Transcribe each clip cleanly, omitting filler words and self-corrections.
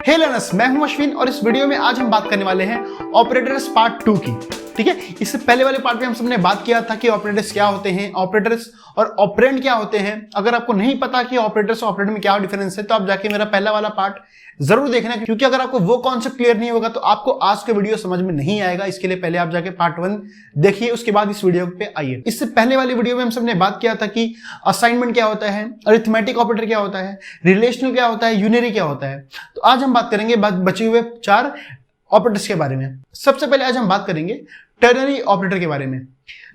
हे learners, मैं हूं अश्विन और इस वीडियो में आज हम बात करने वाले हैं ऑपरेटर्स पार्ट 2 की। ठीक है, इससे पहले वाले पार्ट में हम सबने बात किया था कि ऑपरेटर्स क्या होते हैं, ऑपरेटर्स और ऑपरेंड क्या होते हैं। अगर आपको नहीं पता कि ऑपरेटर्स और ऑपरेंड में क्या डिफरेंस है तो आप जाके मेरा पहला वाला पार्ट जरूर देखना, क्योंकि अगर आपको वो कॉन्सेप्ट क्लियर नहीं होगा तो आपको आज का वीडियो समझ में नहीं आएगा। इसके लिए पहले आप जाके पार्ट 1 देखिए, उसके बाद इस वीडियो पे आइए। इससे पहले वाली वीडियो में हम सबने बात किया था कि असाइनमेंट क्या होता है, अरिथमेटिक ऑपरेटर क्या होता है, रिलेशनल क्या होता है, यूनरी क्या होता है। तो आज हम बात करेंगे बचे हुए 4 ऑपरेटर्स के बारे में। सबसे पहले आज हम बात करेंगे टर्नरी ऑपरेटर के बारे में।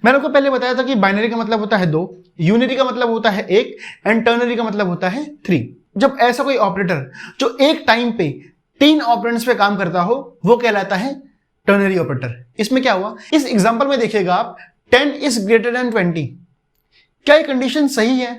मैंने आपको पहले बताया था कि बाइनरी का मतलब होता है 2, यूनरी का मतलब होता है 1 एंड टर्नरी का मतलब होता है 3। जब ऐसा कोई ऑपरेटर जो एक टाइम पे 3 ऑपरेंड्स पे काम करता हो वो कहलाता है टर्नरी ऑपरेटर। इसमें क्या हुआ, इस एग्जांपल में देखिएगा आप, 10 इज ग्रेटर देन 20। क्या ये कंडीशन सही है?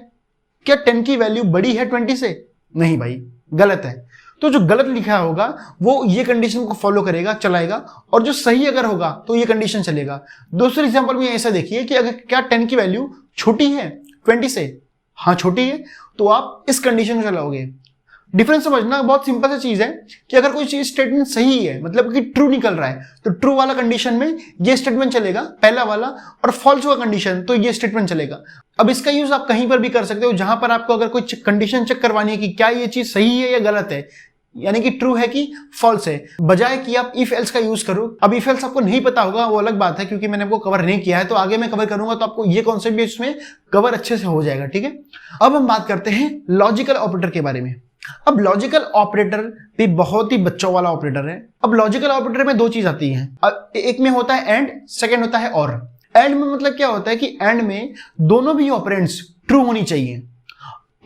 क्या 10 की वैल्यू बड़ी है 20 से? नहीं भाई, गलत है। तो जो गलत लिखा होगा वो ये कंडीशन को फॉलो करेगा, चलाएगा, और जो सही अगर होगा तो ये कंडीशन चलेगा। दूसरे एग्जांपल में ऐसा देखिए कि अगर क्या 10 की वैल्यू छोटी है 20 से? हाँ छोटी है, तो आप इस कंडीशन को चलाओगे। डिफरेंस समझना बहुत सिंपल सी चीज है कि अगर कोई चीज स्टेटमेंट सही है, मतलब कि ट्रू निकल रहा है, तो ट्रू वाला कंडीशन में ये स्टेटमेंट चलेगा पहला वाला, और फॉल्स हुआ कंडीशन तो ये स्टेटमेंट चलेगा। अब इसका यूज आप कहीं पर भी कर सकते हो जहां पर आपको अगर कोई कंडीशन चेक करवानी है कि क्या ये चीज सही है या गलत है, यानी कि ट्रू है कि फॉल्स है, बजाय कि आप इफ एल्स का यूज करो। अब इफ एल्स आपको नहीं पता होगा वो अलग बात है, क्योंकि मैंने आपको कवर नहीं किया है, तो आगे मैं कवर करूंगा तो आपको ये कॉन्सेप्ट भी इसमें कवर अच्छे से हो जाएगा। ठीक है, अब हम बात करते हैं लॉजिकल ऑपरेटर के बारे में। अब लॉजिकल ऑपरेटर भी बहुत ही बच्चों वाला ऑपरेटर है। अब लॉजिकल ऑपरेटर में 2 चीज आती हैं, एक में होता है एंड, सेकेंड होता है और। एंड में मतलब क्या होता है कि एंड में दोनों भी ऑपरेंड्स ट्रू होनी चाहिए,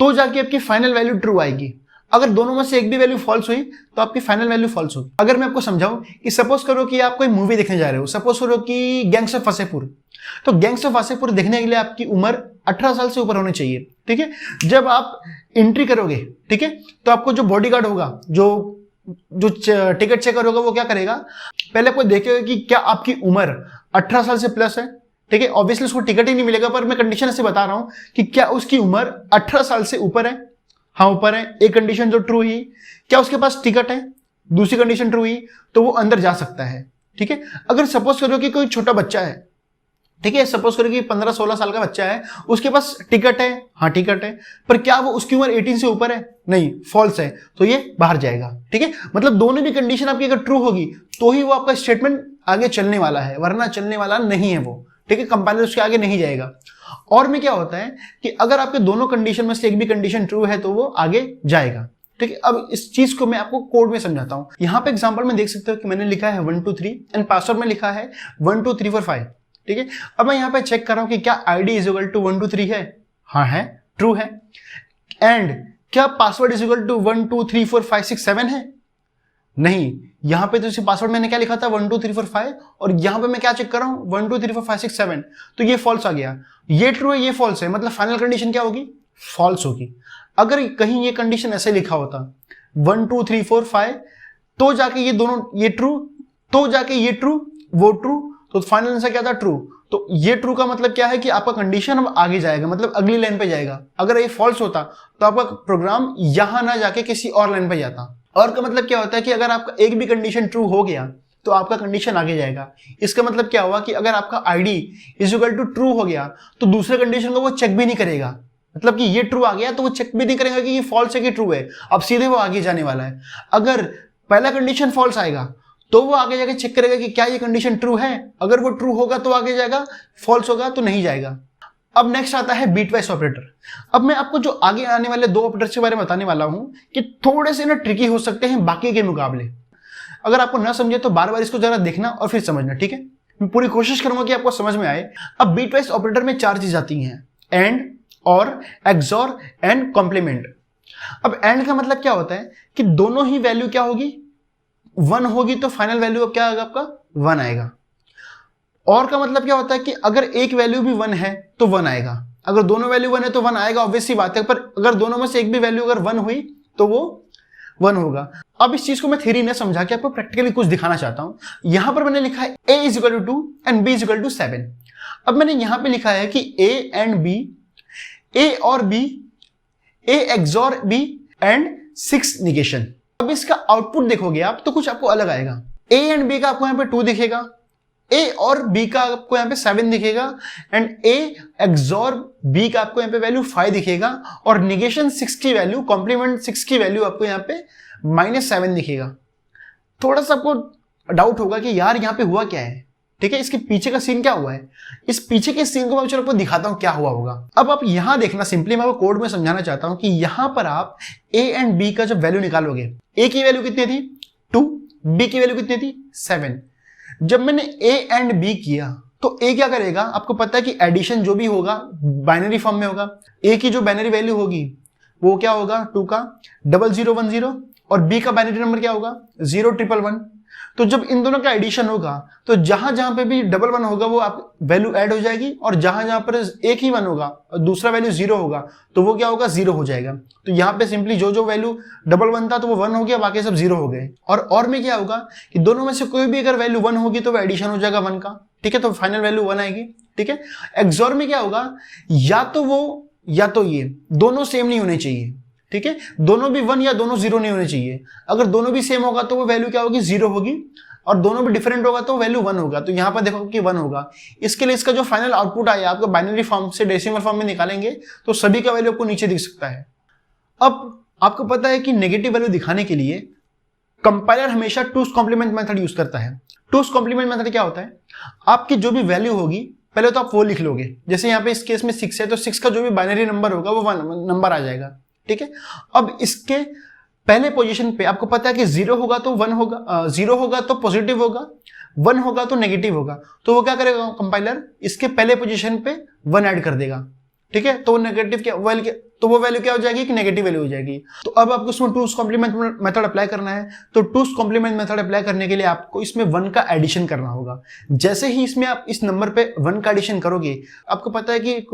तो जाके आपकी फाइनल वैल्यू ट्रू आएगी। अगर दोनों में से एक भी वैल्यू फॉल्स हुई तो आपकी फाइनल वैल्यू फॉल्स होगी। अगर मैं आपको समझाऊं कि सपोज करो कि आप कोई मूवी देखने जा रहे हो, सपोज करो कि गैंग्स ऑफ वासेपुर, तो गैंग्स ऑफ वासेपुर देखने के लिए आपकी उम्र 18 साल से ऊपर होनी चाहिए। ठीक है, जब आप एंट्री करोगे, ठीक है, तो आपको जो बॉडीगार्ड होगा, जो टिकट चेकर होगा, वो क्या करेगा, पहले आपको देखेगा कि क्या आपकी उम्र 18 साल से प्लस है। ठीक है, ऑब्वियसली उसको टिकट ही नहीं मिलेगा, पर मैं कंडीशन से बता रहा हूं कि क्या उसकी उम्र 18 साल से ऊपर है। हाँ ऊपर है, एक कंडीशन जो ट्रू ही। क्या उसके पास टिकट है? दूसरी कंडीशन ट्रू ही, तो वो अंदर जा सकता है। ठीक है, अगर सपोज करो कि कोई छोटा बच्चा है, ठीक है, सपोज करो कि 15-16 साल का बच्चा है, उसके पास टिकट है, हाँ टिकट है, पर क्या वो उसकी उम्र 18 से ऊपर है? नहीं, फॉल्स है, तो ये बाहर जाएगा। ठीक है, मतलब दोनों भी कंडीशन आपकी अगर ट्रू होगी तो ही वो आपका स्टेटमेंट आगे चलने वाला है, वरना चलने वाला नहीं है वो। ठीक है, कंपाइलर उसके आगे नहीं जाएगा। और में क्या होता है कि अगर आपके दोनों कंडीशन में से एक भी कंडीशन ट्रू है तो वो आगे जाएगा। ठीक है, अब इस चीज को मैं आपको कोड में समझाता हूं। यहां पे एग्जांपल में देख सकते हो कि मैंने लिखा है 1 2 3 एंड पासवर्ड में लिखा है 1 2 3 4 5। ठीक है, अब मैं यहां पे चेक कर रहा हूं कि क्या आईडी इज इक्वल टू 1 2 3 है? हाँ है, ट्रू है। एंड क्या पासवर्ड इज इक्वल टू 1 2 3 4 5 6 7 है? नहीं, यहां पे तो इसी पासवर्ड मैंने क्या लिखा था 1 2 3 4 5, और यहां पे मैं क्या चेक कर रहा हूं 1 2 3 4 5 6 7, तो ये फॉल्स आ गया। ये ट्रू है, ये फॉल्स है, मतलब फाइनल कंडीशन क्या होगी? फॉल्स होगी। अगर कहीं ये कंडीशन ऐसे लिखा होता 1 2 3 4 5, तो जाके ये दोनों ये ट्रू, तो जाके ये ट्रू, वो ट्रू, तो फाइनल आंसर क्या था? ट्रू। तो ये ट्रू का मतलब क्या है कि आपका कंडीशन अब आगे जाएगा, मतलब अगली लाइन पे जाएगा। अगर ये फॉल्स होता तो आपका प्रोग्राम यहां ना जाके किसी और लाइन पे जाता। और का मतलब क्या होता है कि अगर आपका एक भी कंडीशन ट्रू हो गया तो आपका कंडीशन आगे जाएगा। इसका मतलब क्या हुआ कि अगर आपका ID is equal to true हो गया तो दूसरे कंडीशन को वो चेक भी नहीं करेगा, मतलब कि ये ट्रू आ गया तो वो चेक भी नहीं करेगा कि ये फॉल्स है कि ट्रू है, अब सीधे वो आगे जाने वाला है। अगर पहला कंडीशन फॉल्स आएगा तो वो आगे जाके चेक करेगा कि क्या ये कंडीशन ट्रू है, अगर वो ट्रू होगा तो आगे जाएगा, फॉल्स होगा तो नहीं जाएगा। अब नेक्स्ट आता है बीटवाइज ऑपरेटर। अब मैं आपको जो आगे आने वाले 2 ऑपरेटर्स के बारे में बताने वाला हूं कि थोड़े से ना ट्रिकी हो सकते हैं बाकी के मुकाबले। अगर आपको ना समझे तो बार बार इसको जरा देखना और फिर समझना। ठीक है, मैं पूरी कोशिश करूंगा कि आपको समझ में आए। अब बीटवाइज ऑपरेटर में 4 चीज आती हैं, एंड, और, एक्सॉर एंड कॉम्प्लीमेंट। अब एंड का मतलब क्या होता है कि दोनों ही वैल्यू क्या होगी? 1 होगी, तो फाइनल वैल्यू क्या आएगा? आपका 1 आएगा। और का मतलब क्या होता है कि अगर एक वैल्यू भी 1 है तो 1 आएगा, अगर दोनों वैल्यू 1 है तो 1 आएगा, ऑब्वियस सी बात है। पर अगर दोनों में से एक भी वैल्यू अगर 1 हुई तो वो 1 होगा। अब इस चीज को मैं थ्योरी में समझा के आपको प्रैक्टिकली कुछ दिखाना चाहता हूं। यहां पर मैंने लिखा है a is equal to 2 and b is equal to 7। अब मैंने यहां पे लिखा है कि a एंड b, a और b, a XOR b and 6 negation. अब इसका आउटपुट देखोगे आप तो कुछ आपको अलग आएगा। ए एंड बी का आपको यहाँ पे 2 दिखेगा, ए और बी का आपको यहाँ पे 7 दिखेगा, एंड ए एक्सॉर बी का आपको यहाँ पे वैल्यू 5 दिखेगा, और निगेशन 6 की वैल्यू, कॉम्प्लीमेंट 6 की वैल्यू आपको यहाँ पे -7 दिखेगा। थोड़ा सा आपको डाउट होगा कि यार यहाँ पे हुआ क्या है, ठीक है, इसके पीछे का सीन क्या हुआ है। इस पीछे के सीन को मैं चलो आपको दिखाता हूँ क्या हुआ होगा। अब आप यहाँ देखना, सिंपली मैं आपको कोड में समझाना चाहता हूँ कि यहाँ पर आप ए एंड बी का जब वैल्यू निकालोगे, ए की वैल्यू कितनी थी 2, बी की वैल्यू कितनी थी 7। जब मैंने ए एंड बी किया तो ए क्या करेगा, आपको पता है कि एडिशन जो भी होगा बाइनरी फॉर्म में होगा। ए की जो बाइनरी वैल्यू होगी वो क्या होगा 2 का 0010, और बी का बाइनरी नंबर क्या होगा 0111। तो जब इन दोनों का एडिशन होगा तो जहां जहां पे भी 11 होगा वो आप वैल्यू ऐड हो जाएगी, और जहां जहां पर एक ही 1 होगा और दूसरा वैल्यू 0 होगा तो वो क्या होगा 0 हो जाएगा। तो यहाँ पे सिंपली जो जो वैल्यू 11 था तो वो 1 हो गया, बाकी सब 0 हो गए। और में क्या होगा कि दोनों में से कोई भी अगर वैल्यू 1 होगी तो वो एडिशन हो जाएगा 1 का, ठीक है, तो फाइनल वैल्यू 1 आएगी, ठीक है। एक्सॉर में क्या होगा, या तो वो या तो ये दोनों सेम नहीं होने चाहिए, ठीक है, दोनों भी 1 या दोनों 0 नहीं होने चाहिए। अगर दोनों भी सेम होगा तो वो वैल्यू क्या होगी 0 होगी, और दोनों भी डिफरेंट होगा तो वैल्यू 1 होगा। तो यहां पर देखो कि 1 होगा। इसके लिए इसका जो फाइनल आउटपुट आया आपको बाइनरी फॉर्म से डेसिमल फॉर्म में निकालेंगे तो सभी का वैल्यू आपको नीचे दिख सकता है। अब आपको पता है कि नेगेटिव वैल्यू दिखाने के लिए कंपाइलर हमेशा टूस कॉम्प्लीमेंट मेथड यूज करता है। टूस कॉम्प्लीमेंट मेथड क्या होता है, आपकी जो भी वैल्यू होगी पहले तो आप वो लिख लोगे। जैसे यहाँ पे इस केस में 6 है तो 6 का जो भी बाइनरी नंबर होगा वो 1 नंबर आ जाएगा, ठीक है। अब इसके पहले पोजीशन पे आपको पता है कि 0 होगा तो 1 होगा, 0 होगा तो पॉजिटिव होगा, 1 होगा तो नेगेटिव होगा। तो वो क्या करेगा कंपाइलर, इसके पहले पोजीशन पे 1 ऐड कर देगा, ठीक है। तो नेगेटिव क्या तो वो वैल्यू क्या हो जाएगी कि नेगेटिव वैल्यू हो जाएगी। तो अब आपको इसमें टूस कॉम्प्लीमेंट मेथड अप्लाई करना है। तो टूस कॉम्प्लीमेंट मेथड अप्लाई करने के लिए आपको इसमें 1 का एडिशन करना होगा। जैसे ही इसमें आप इस नंबर पे 1 का एडिशन करोगे, आपको पता है कि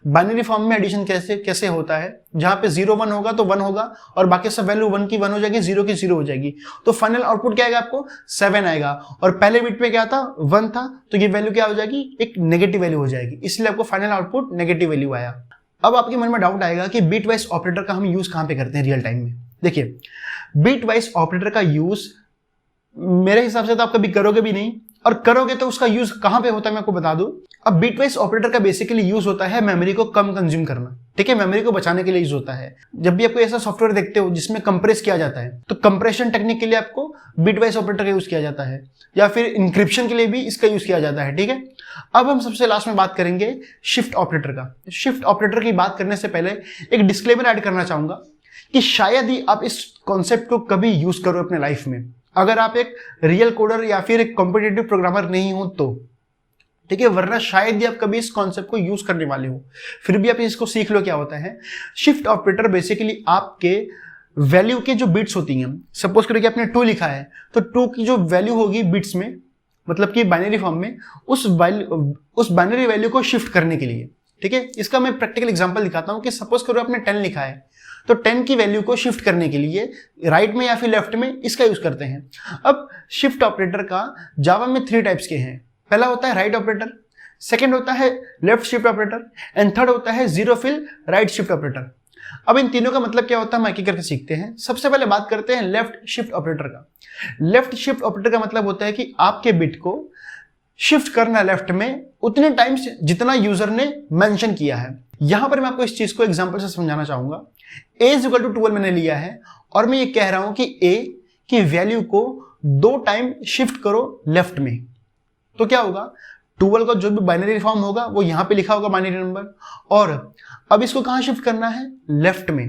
बाइनरी फॉर्म में एडिशन कैसे होता है, जहां पे 0 1 होगा तो 1 होगा, और बाकी सब वैल्यू 1 की 1 हो जाएगी, 0 की 0 हो जाएगी। तो फाइनल आउटपुट क्या आएगा आपको 7 आएगा, और पहले बिट में क्या था 1 था, तो ये वैल्यू क्या हो जाएगी एक नेगेटिव वैल्यू हो जाएगी, इसलिए आपको फाइनल आउटपुट नेगेटिव वैल्यू आया। अब आपके मन में डाउट आएगा कि बिट वाइज ऑपरेटर का हम यूज कहां पे करते हैं रियल टाइम में। देखिए, बिट वाइज ऑपरेटर का यूज मेरे हिसाब से तो आप कभी करोगे भी नहीं, और करोगे तो उसका यूज कहां पे होता है मैं आपको बता दूं। अब बिट वाइज ऑपरेटर का बेसिकली यूज होता है मेमोरी को कम कंज्यूम करना, ठीक है, मेमोरी को बचाने के लिए यूज होता है। जब भी आपको ऐसा सॉफ्टवेयर देखते हो जिसमें कंप्रेस किया जाता है तो कंप्रेशन टेक्निक के लिए आपको बिट वाइज ऑपरेटर का यूज किया जाता है, या फिर इंक्रिप्शन के लिए भी इसका यूज किया जाता है, ठीक है। अब हम सबसे लास्ट में बात करेंगे शिफ्ट ऑपरेटर का। शिफ्ट ऑपरेटर की बात करने से पहले एक डिस्क्लेमर ऐड करना चाहूंगा कि शायद ही आप इस कॉन्सेप्ट को कभी यूज करो अपने लाइफ में, अगर आप एक रियल कोडर या फिर एक कॉम्पिटिटिव प्रोग्रामर नहीं हो तो, ठीक है, वरना शायद ही आप कभी इस कॉन्सेप्ट को यूज करने वाले हो। फिर भी आप इसको सीख लो क्या होता है। शिफ्ट ऑपरेटर बेसिकली आपके वैल्यू के जो बिट्स होती हैं, सपोज करो कि आपने 2 लिखा है तो 2 की जो वैल्यू होगी बिट्स में, मतलब कि बाइनरी फॉर्म में, उस बाइनरी वैल्यू को शिफ्ट करने के लिए, ठीक है। इसका मैं प्रैक्टिकल एग्जांपल दिखाता हूं कि सपोज करो आपने 10 लिखा है तो 10 की वैल्यू को शिफ्ट करने के लिए राइट में या फिर लेफ्ट में इसका यूज करते हैं। अब शिफ्ट ऑपरेटर का जावा में 3 टाइप्स के हैं। पहला होता है राइट ऑपरेटर, सेकंड होता है left shift operator, and third होता है zero fill right shift operator. अब इन तीनों का मतलब क्या होता है हम एक करके सीखते हैं। सबसे पहले बात करते हैं लेफ्ट शिफ्ट ऑपरेटर का। लेफ्ट शिफ्ट ऑपरेटर का मतलब होता है कि आपके बिट को शिफ्ट करना लेफ्ट में उतने टाइम्स जितना यूजर ने मेंशन किया है। यहां पर मैं आपको इस चीज को एग्जांपल से समझाना चाहूंगा। a = 12 मैंने लिया है और मैं ये कह रहा हूं कि a की वैल्यू को 2 टाइम शिफ्ट करो लेफ्ट में, तो क्या होगा 12 का जो भी बाइनरी फॉर्म होगा वो यहां पे लिखा होगा बाइनरी नंबर, और अब इसको कहां शिफ्ट करना है लेफ्ट में।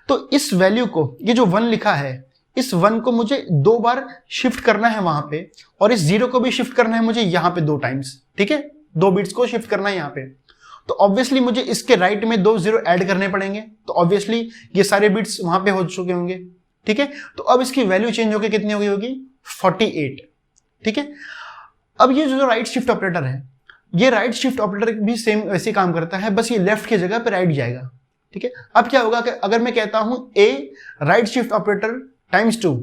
तो इस वैल्यू को, ये जो 1 लिखा है, इस 1 को मुझे 2 बार शिफ्ट करना है वहां पे, और इस 0 को भी शिफ्ट करना है मुझे यहां पे 2 टाइम्स, ठीक है, 2 बिट्स को शिफ्ट करना है यहां पे। तो ऑब्वियसली मुझे इसके राइट में 2 0 ऐड करने पड़ेंगे, तो ऑब्वियसली ये सारे बिट्स वहां पे हो चुके होंगे, ठीक है। तो अब इसकी वैल्यू चेंज होकर कितनी हो गई होगी 48, ठीक है। अब ये जो राइट शिफ्ट ऑपरेटर है, ये राइट शिफ्ट ऑपरेटर भी सेम वैसे काम करता है, बस ये लेफ्ट की जगह पे राइट जाएगा, ठीक है। अब क्या होगा कि अगर मैं कहता हूं a right shift operator times 2,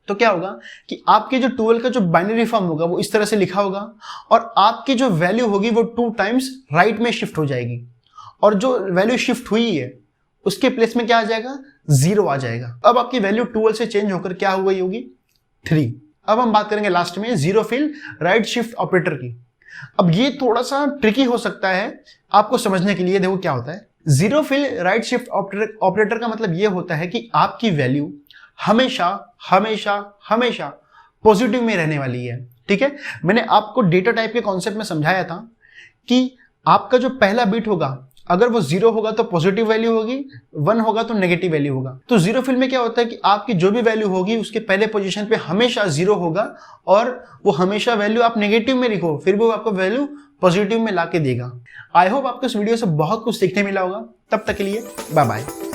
तो क्या होगा कि आपके जो 12 का जो बाइनरी फॉर्म होगा वो इस तरह से लिखा होगा, और आपकी जो वैल्यू होगी वो 2 टाइम्स राइट में शिफ्ट हो जाएगी, और जो वैल्यू शिफ्ट हुई है उसके प्लेस में क्या आ जाएगा, 0 आ जाएगा। अब आपकी वैल्यू 12 से चेंज होकर क्या हो गई होगी, 3। अब हम बात करेंगे लास्ट में zero fill right shift operator की। अब ये थोड़ा सा ट्रिकी हो सकता है आपको समझने के लिए। देखो क्या होता है, zero fill right shift operator का मतलब ये होता है कि आपकी वैल्यू हमेशा हमेशा हमेशा पॉजिटिव में रहने वाली है। ठीक है, मैंने आपको डेटा टाइप के कॉन्सेप्ट में समझाया था कि आपका जो पहला बिट होगा अगर वो 0 होगा तो पॉजिटिव वैल्यू होगी, 1 होगा तो नेगेटिव वैल्यू होगा। तो जीरो फिल में क्या होता है कि आपकी जो भी वैल्यू होगी उसके पहले पोजीशन पे हमेशा 0 होगा और वो हमेशा वैल्यू आप नेगेटिव में लिखो फिर वो आपको वैल्यू पॉजिटिव में ला के देगा। आई होप आपको इस वीडियो से बहुत कुछ सीखने मिला होगा। तब तक के लिए बाय बाय।